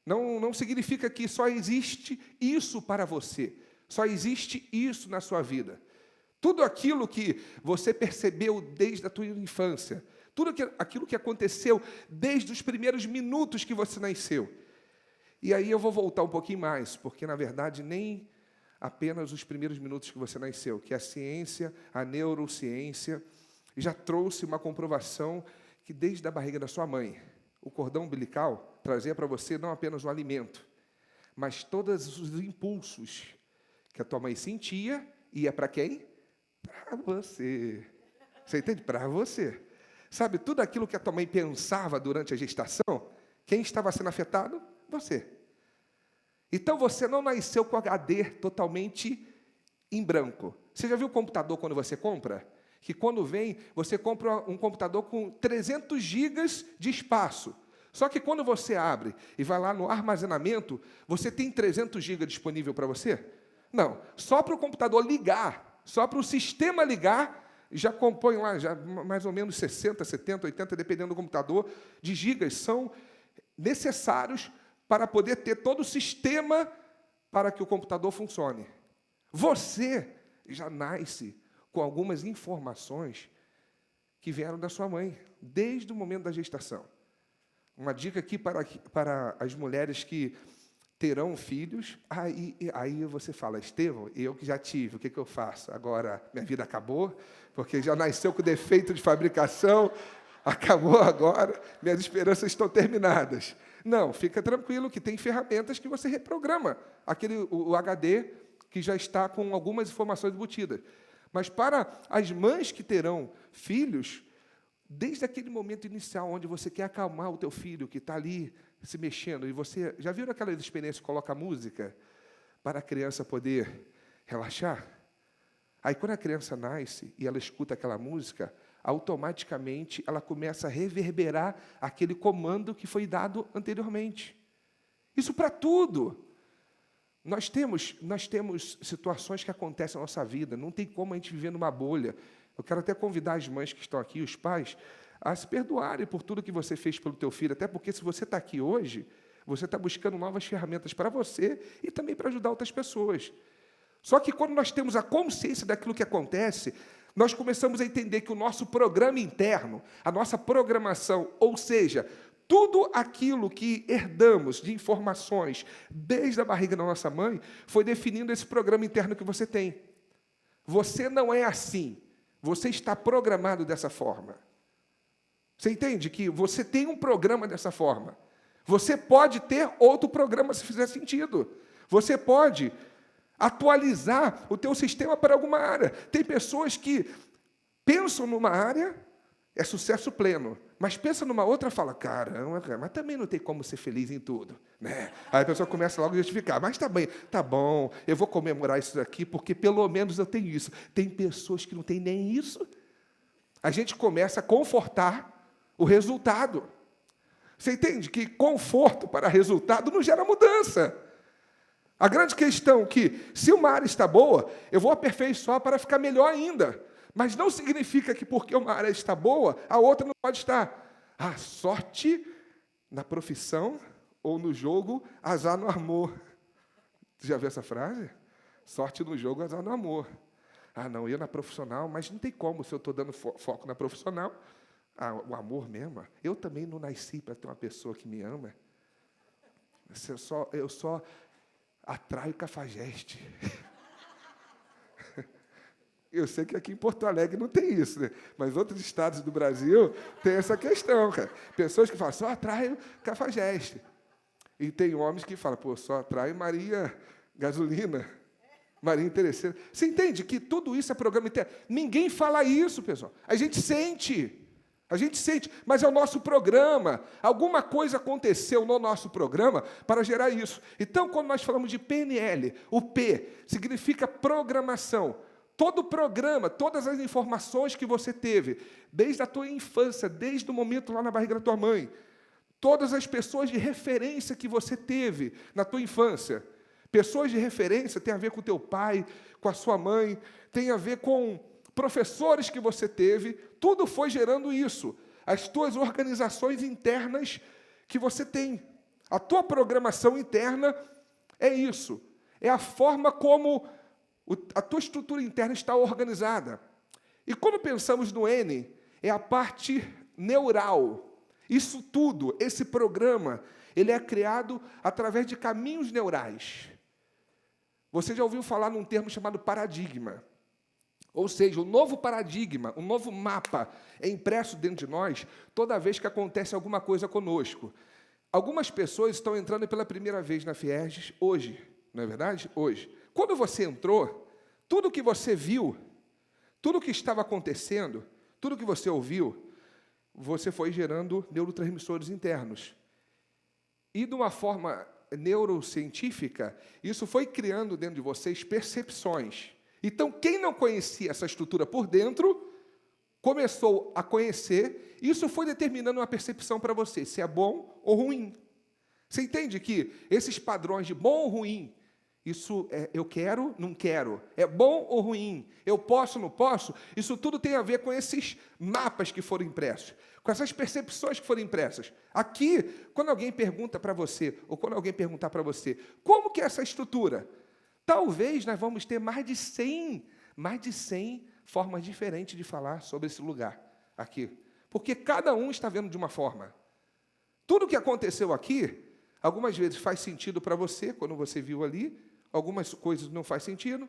Não significa que só existe isso para você. Só existe isso na sua vida. Tudo aquilo que você percebeu desde a tua infância, aquilo que aconteceu desde os primeiros minutos que você nasceu. E aí eu vou voltar um pouquinho mais, porque, na verdade, nem apenas os primeiros minutos que você nasceu, que a ciência, a neurociência, já trouxe uma comprovação que desde a barriga da sua mãe, o cordão umbilical trazia para você não apenas o alimento, mas todos os impulsos que a tua mãe sentia, ia para quem? Para você. Você entende? Para você. Sabe, tudo aquilo que a tua mãe pensava durante a gestação, quem estava sendo afetado? Você. Então, você não nasceu com HD totalmente em branco. Você já viu o computador quando você compra? Que quando vem, você compra um computador com 300 gigas de espaço. Só que quando você abre e vai lá no armazenamento, você tem 300 gigas disponível para você? Não. Só para o computador ligar, só para o sistema ligar, já compõe lá já mais ou menos 60, 70, 80, dependendo do computador, de gigas são necessários para poder ter todo o sistema para que o computador funcione. Você já nasce com algumas informações que vieram da sua mãe, desde o momento da gestação. Uma dica aqui para as mulheres que terão filhos. Aí você fala, Estevão, eu que já tive, o que eu faço? Agora, minha vida acabou, porque já nasceu com defeito de fabricação, acabou agora, minhas esperanças estão terminadas. Não, fica tranquilo que tem ferramentas que você reprograma o HD que já está com algumas informações embutidas. Mas para as mães que terão filhos, desde aquele momento inicial onde você quer acalmar o teu filho que está ali se mexendo, e você já viu aquelas experiências que coloca música para a criança poder relaxar? Aí quando a criança nasce e ela escuta aquela música, automaticamente ela começa a reverberar aquele comando que foi dado anteriormente. Isso para tudo. Nós temos situações que acontecem na nossa vida, não tem como a gente viver numa bolha. Eu quero até convidar as mães que estão aqui, os pais, a se perdoarem por tudo que você fez pelo teu filho, até porque se você está aqui hoje, você está buscando novas ferramentas para você e também para ajudar outras pessoas. Só que quando nós temos a consciência daquilo que acontece, nós começamos a entender que o nosso programa interno, a nossa programação, ou seja, tudo aquilo que herdamos de informações desde a barriga da nossa mãe, foi definindo esse programa interno que você tem. Você não é assim. Você está programado dessa forma. Você entende que você tem um programa dessa forma. Você pode ter outro programa se fizer sentido. Você pode atualizar o teu sistema para alguma área. Tem pessoas que pensam numa área, é sucesso pleno. Mas pensa numa outra e fala, caramba, mas também não tem como ser feliz em tudo. Né? Aí a pessoa começa logo a justificar, mas tá bom, eu vou comemorar isso aqui, porque pelo menos eu tenho isso. Tem pessoas que não têm nem isso. A gente começa a confortar o resultado. Você entende que conforto para resultado não gera mudança. A grande questão é que, se uma área está boa, eu vou aperfeiçoar para ficar melhor ainda. Mas não significa que porque uma área está boa, a outra não pode estar. A sorte na profissão ou no jogo, azar no amor. Você já viu essa frase? Sorte no jogo, azar no amor. Não, eu na profissional, mas não tem como, se eu estou dando foco na profissional. O amor mesmo. Eu também não nasci para ter uma pessoa que me ama. Eu só atraio cafajeste. Eu sei que aqui em Porto Alegre não tem isso, né? Mas outros estados do Brasil tem essa questão, cara. Pessoas que falam, só atraio cafajeste. E tem homens que falam, só atraio Maria Gasolina, Maria Interesseira. Você entende que tudo isso é programa interno? Ninguém fala isso, pessoal. A gente sente, mas é o nosso programa. Alguma coisa aconteceu no nosso programa para gerar isso. Então, quando nós falamos de PNL, o P significa programação. Todo o programa, todas as informações que você teve, desde a tua infância, desde o momento lá na barriga da tua mãe, todas as pessoas de referência que você teve na tua infância, pessoas de referência tem a ver com o teu pai, com a sua mãe, tem a ver com professores que você teve, tudo foi gerando isso. As tuas organizações internas que você tem. A tua programação interna é isso. É a forma como a tua estrutura interna está organizada. E quando pensamos no N, é a parte neural. Isso tudo, esse programa, ele é criado através de caminhos neurais. Você já ouviu falar num termo chamado paradigma. Ou seja, o novo paradigma, o novo mapa é impresso dentro de nós toda vez que acontece alguma coisa conosco. Algumas pessoas estão entrando pela primeira vez na Fierges hoje, não é verdade? Hoje. Quando você entrou, tudo que você viu, tudo que estava acontecendo, tudo que você ouviu, você foi gerando neurotransmissores internos. E de uma forma neurocientífica, isso foi criando dentro de vocês percepções. Então, quem não conhecia essa estrutura por dentro, começou a conhecer, e isso foi determinando uma percepção para você, se é bom ou ruim. Você entende que esses padrões de bom ou ruim, isso é eu quero, não quero, é bom ou ruim, eu posso, não posso, isso tudo tem a ver com esses mapas que foram impressos, com essas percepções que foram impressas. Aqui, quando alguém pergunta para você, ou quando alguém perguntar para você, como que é essa estrutura? Talvez nós vamos ter mais de 100 formas diferentes de falar sobre esse lugar aqui. Porque cada um está vendo de uma forma. Tudo que aconteceu aqui, algumas vezes faz sentido para você, quando você viu ali, algumas coisas não faz sentido.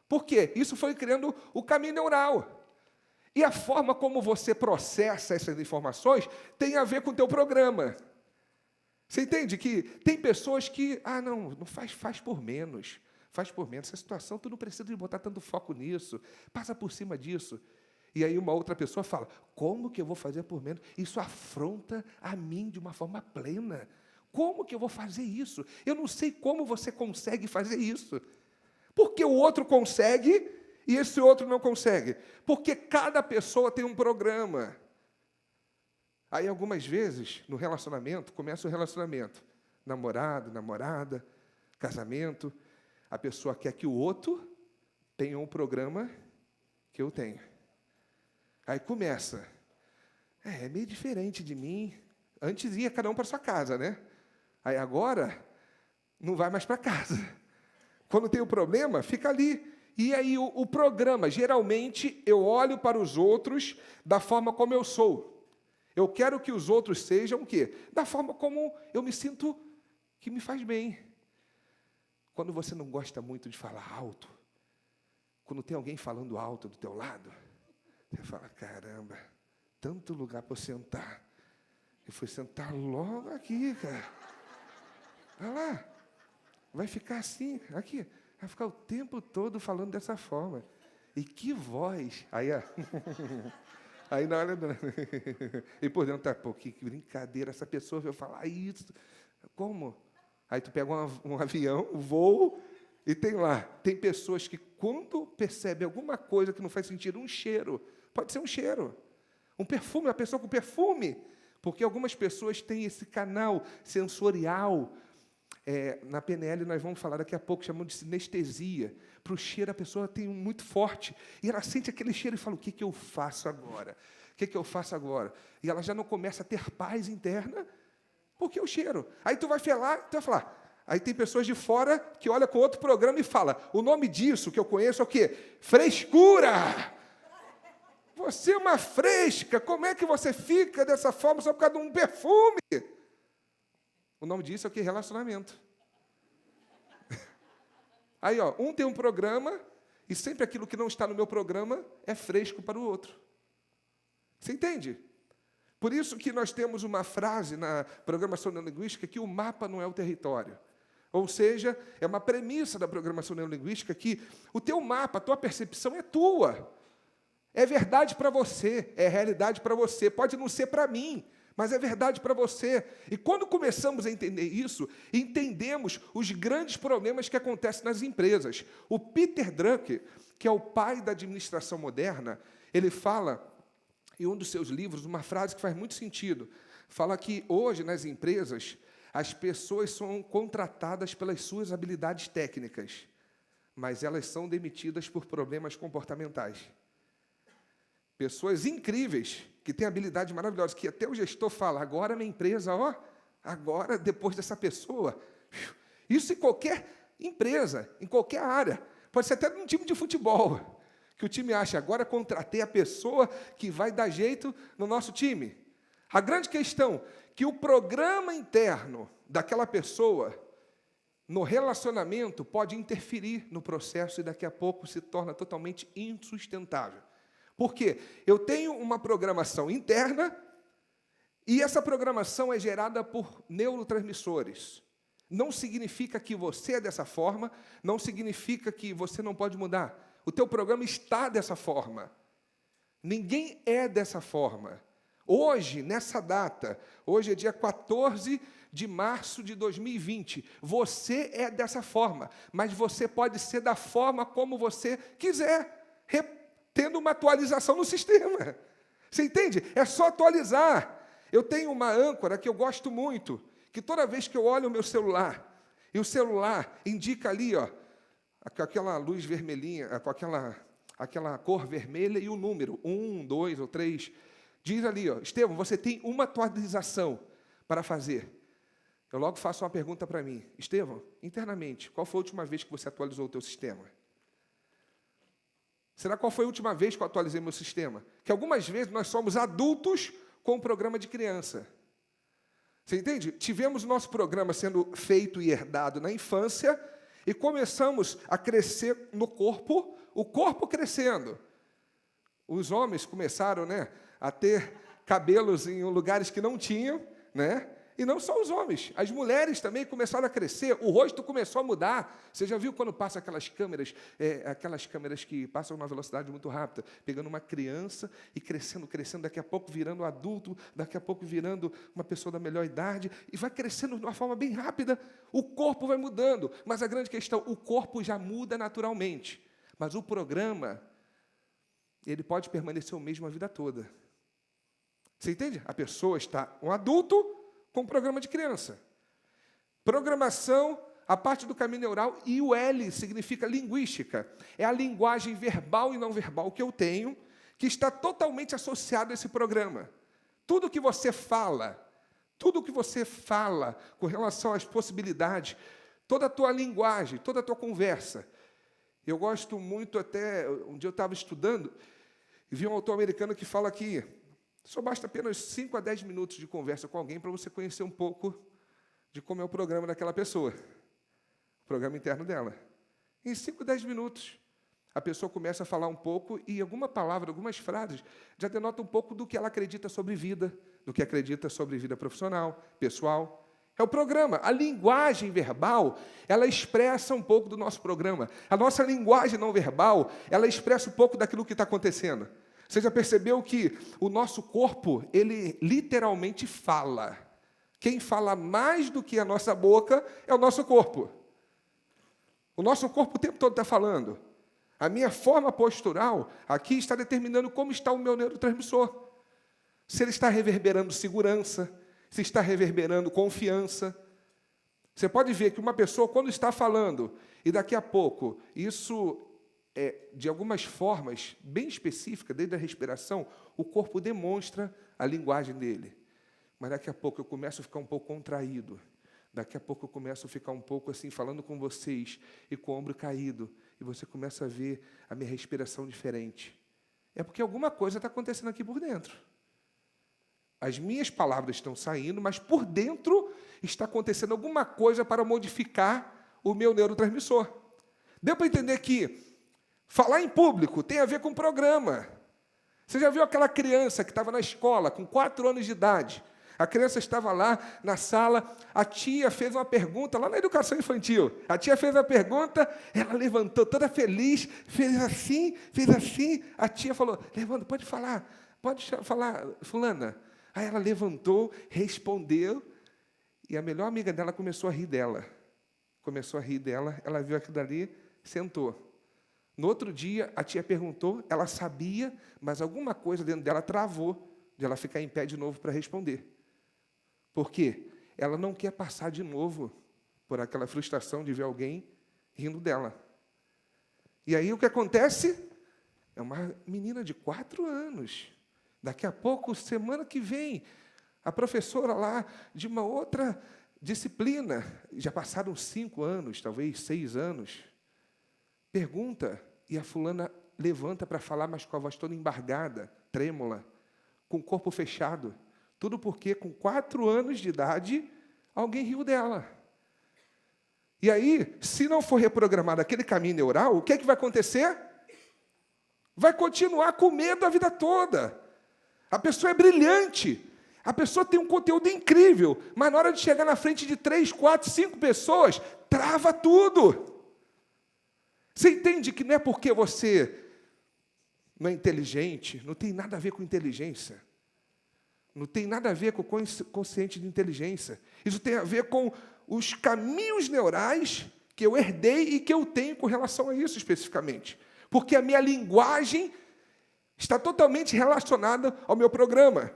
Por quê? Isso foi criando o caminho neural. E a forma como você processa essas informações tem a ver com o teu programa. Você entende que tem pessoas que, não faz por menos. Faz por menos. Essa situação, tu não precisa de botar tanto foco nisso. Passa por cima disso. E aí uma outra pessoa fala, como que eu vou fazer por menos? Isso afronta a mim de uma forma plena. Como que eu vou fazer isso? Eu não sei como você consegue fazer isso. Porque o outro consegue e esse outro não consegue. Porque cada pessoa tem um programa. Aí algumas vezes, no relacionamento, começa o relacionamento. Namorado, namorada, casamento. A pessoa quer que o outro tenha um programa que eu tenho. Aí começa. É meio diferente de mim. Antes ia cada um para sua casa, né? Aí agora, não vai mais para casa. Quando tem o problema, fica ali. E aí o programa, geralmente, eu olho para os outros da forma como eu sou. Eu quero que os outros sejam o quê? Da forma como eu me sinto que me faz bem. Quando você não gosta muito de falar alto, quando tem alguém falando alto do teu lado, você fala, caramba, tanto lugar para eu sentar. Eu fui sentar logo aqui, cara. Olha lá, vai ficar assim, aqui, vai ficar o tempo todo falando dessa forma. E que voz! Aí na hora... E por dentro, pô, que brincadeira, essa pessoa veio falar isso. Como? Aí tu pega um avião, um voo, e tem pessoas que quando percebem alguma coisa que não faz sentido, um cheiro, pode ser um cheiro, um perfume, uma pessoa com perfume, porque algumas pessoas têm esse canal sensorial, na PNL nós vamos falar daqui a pouco, chamamos de sinestesia, para o cheiro a pessoa tem um muito forte, e ela sente aquele cheiro e fala, o que eu faço agora? O que eu faço agora? E ela já não começa a ter paz interna, porque é o cheiro. Aí tu vai falar. Aí tem pessoas de fora que olham com outro programa e fala, o nome disso que eu conheço é o quê? Frescura! Você é uma fresca, como é que você fica dessa forma só por causa de um perfume? O nome disso é o quê? Relacionamento. Aí, um tem um programa e sempre aquilo que não está no meu programa é fresco para o outro. Você entende? Por isso que nós temos uma frase na programação neurolinguística que o mapa não é o território. Ou seja, é uma premissa da programação neurolinguística que o teu mapa, a tua percepção é tua. É verdade para você, é realidade para você. Pode não ser para mim, mas é verdade para você. E quando começamos a entender isso, entendemos os grandes problemas que acontecem nas empresas. O Peter Drucker, que é o pai da administração moderna, ele fala, em um dos seus livros, uma frase que faz muito sentido. Fala que hoje, nas empresas, as pessoas são contratadas pelas suas habilidades técnicas, mas elas são demitidas por problemas comportamentais. Pessoas incríveis, que têm habilidades maravilhosas, que até o gestor fala, agora minha empresa, agora, depois dessa pessoa. Isso em qualquer empresa, em qualquer área. Pode ser até num time de futebol, que o time acha, agora contratei a pessoa que vai dar jeito no nosso time. A grande questão é que o programa interno daquela pessoa, no relacionamento, pode interferir no processo e daqui a pouco se torna totalmente insustentável. Por quê? Eu tenho uma programação interna e essa programação é gerada por neurotransmissores. Não significa que você é dessa forma, não significa que você não pode mudar. O teu programa está dessa forma. Ninguém é dessa forma. Hoje, nessa data, hoje é dia 14 de março de 2020, você é dessa forma, mas você pode ser da forma como você quiser, tendo uma atualização no sistema. Você entende? É só atualizar. Eu tenho uma âncora que eu gosto muito, que toda vez que eu olho o meu celular, e o celular indica ali, ó, com aquela luz vermelhinha, com aquela cor vermelha e o número, 1, 2 ou 3, diz ali, ó, Estevão, você tem uma atualização para fazer. Eu logo faço uma pergunta para mim. Estevão, internamente, qual foi a última vez que você atualizou o teu sistema? Será qual foi a última vez que eu atualizei meu sistema? Que algumas vezes nós somos adultos com um programa de criança. Você entende? Tivemos o nosso programa sendo feito e herdado na infância e começamos a crescer no corpo, o corpo crescendo. Os homens começaram, né, a ter cabelos em lugares que não tinham, né? E não só os homens, as mulheres também começaram a crescer, o rosto começou a mudar. Você já viu quando passa aquelas câmeras que passam numa velocidade muito rápida, pegando uma criança e crescendo, daqui a pouco virando adulto, daqui a pouco virando uma pessoa da melhor idade, e vai crescendo de uma forma bem rápida, o corpo vai mudando. Mas a grande questão, o corpo já muda naturalmente, mas o programa, ele pode permanecer o mesmo a vida toda. Você entende? A pessoa está um adulto com um programa de criança. Programação, a parte do caminho neural, e o L significa linguística. É a linguagem verbal e não verbal que eu tenho, que está totalmente associado a esse programa. Tudo que você fala com relação às possibilidades, toda a tua linguagem, toda a tua conversa. Eu gosto muito até, um dia eu estava estudando, e vi um autor americano que fala que só basta apenas 5 a 10 minutos de conversa com alguém para você conhecer um pouco de como é o programa daquela pessoa, o programa interno dela. Em 5 a 10 minutos, a pessoa começa a falar um pouco e alguma palavra, algumas frases, já denota um pouco do que ela acredita sobre vida, do que acredita sobre vida profissional, pessoal. É o programa. A linguagem verbal, ela expressa um pouco do nosso programa. A nossa linguagem não verbal, ela expressa um pouco daquilo que está acontecendo. Você já percebeu que o nosso corpo, ele literalmente fala. Quem fala mais do que a nossa boca é o nosso corpo. O nosso corpo o tempo todo está falando. A minha forma postural aqui está determinando como está o meu neurotransmissor. Se ele está reverberando segurança, se está reverberando confiança. Você pode ver que uma pessoa, quando está falando, e daqui a pouco, isso de algumas formas bem específicas, desde a respiração, o corpo demonstra a linguagem dele. Mas daqui a pouco eu começo a ficar um pouco contraído. Daqui a pouco eu começo a ficar um pouco assim, falando com vocês, e com o ombro caído. E você começa a ver a minha respiração diferente. É porque alguma coisa está acontecendo aqui por dentro. As minhas palavras estão saindo, mas por dentro está acontecendo alguma coisa para modificar o meu neurotransmissor. Deu para entender que falar em público tem a ver com programa. Você já viu aquela criança que estava na escola, com 4 anos de idade? A criança estava lá na sala, a tia fez uma pergunta, lá na educação infantil. A tia fez a pergunta, ela levantou toda feliz, fez assim, a tia falou, levanta, pode falar, fulana. Aí ela levantou, respondeu, e a melhor amiga dela começou a rir dela. Ela viu aquilo dali, sentou. No outro dia, a tia perguntou, ela sabia, mas alguma coisa dentro dela travou de ela ficar em pé de novo para responder. Por quê? Ela não quer passar de novo por aquela frustração de ver alguém rindo dela. E aí o que acontece? É uma menina de 4 anos. Daqui a pouco, semana que vem, A professora lá de uma outra disciplina, já passaram 5 anos, talvez 6 anos, pergunta, e a fulana levanta para falar, mas com a voz toda embargada, trêmula, com o corpo fechado. Tudo porque, com 4 anos de idade, alguém riu dela. E aí, se não for reprogramado aquele caminho neural, o que é que vai acontecer? Vai continuar com medo a vida toda. A pessoa é brilhante, a pessoa tem um conteúdo incrível, mas na hora de chegar na frente de 3, 4, 5 pessoas, trava tudo. Você entende que não é porque você não é inteligente, não tem nada a ver com inteligência. Não tem nada a ver com o consciente de inteligência. Isso tem a ver com os caminhos neurais que eu herdei e que eu tenho com relação a isso especificamente. Porque a minha linguagem está totalmente relacionada ao meu programa.